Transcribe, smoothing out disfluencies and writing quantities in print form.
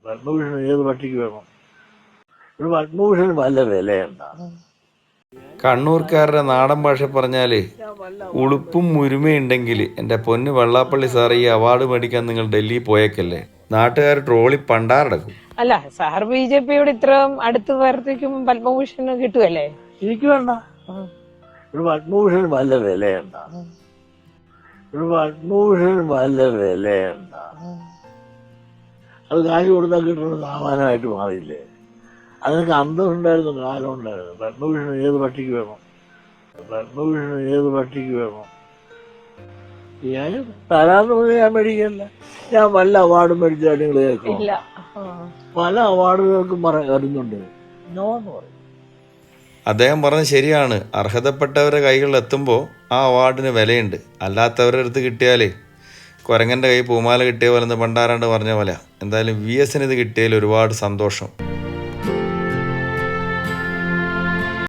പത്മഭൂഷൺ ഏത് പട്ടിക്ക് വേണം? ഒരു പത്മഭൂഷണ് വല്ല വിലയുണ്ടാ? കണ്ണൂർക്കാരുടെ നാടൻ ഭാഷ പറഞ്ഞാല് ഉളുപ്പും മുരുമയുണ്ടെങ്കിൽ എൻ്റെ പൊന്ന് വെള്ളാപ്പള്ളി സാറ് ഈ അവാർഡ് മേടിക്കാൻ നിങ്ങൾ ഡൽഹി പോയേക്കല്ലേ. നാട്ടുകാർ ട്രോളി പണ്ടാറടക്കും. അല്ല, സാർ ബിജെപിയോട് ഇത്രയും അടുത്ത് വർത്തിക്കും പത്മഭൂഷൺ കിട്ടുമല്ലേ? എനിക്ക് വേണ്ട. ഒരു പത്മഭൂഷൺ വല്ല വിലയുണ്ടാ? ഒരു പത്മഭൂഷൺ വല്ല വിലയുണ്ടാ? അത് കാശ് കൊടുത്താൽ കിട്ടുന്ന സാമാനമായിട്ട് മാറിയില്ലേ? അതിനൊക്കെ അന്തസ്സുണ്ടായിരുന്നു, കാലം ഉണ്ടായിരുന്നു. പത്മഭൂഷൺ ഏത് പട്ടിക്ക് വേണം? പത്മഭൂഷൺ ഏത് പട്ടിക്ക് വേണം? ഞാൻ തരാന്ന് പറഞ്ഞാൽ ഞാൻ മേടിക്കല്ല. ഞാൻ വല്ല അവാർഡും മേടിച്ചാൽ നിങ്ങൾ കേൾക്കും. ഇല്ല, പല അവാർഡുകൾക്കും വരുന്നുണ്ട്, നോ എന്ന് പറയും. അദ്ദേഹം പറഞ്ഞത് ശരിയാണ്. അർഹതപ്പെട്ടവരുടെ കൈകളിൽ എത്തുമ്പോൾ ആ അവാർഡിന് വിലയുണ്ട്. അല്ലാത്തവരുടെ അടുത്ത് കിട്ടിയാൽ കുരങ്ങൻ്റെ കൈ പൂമാല കിട്ടിയ പോലെ എന്ന് പണ്ടാരാണ്ട് പറഞ്ഞ പോലെ. എന്തായാലും VS ഇത് കിട്ടിയതിൽ ഒരുപാട് സന്തോഷം.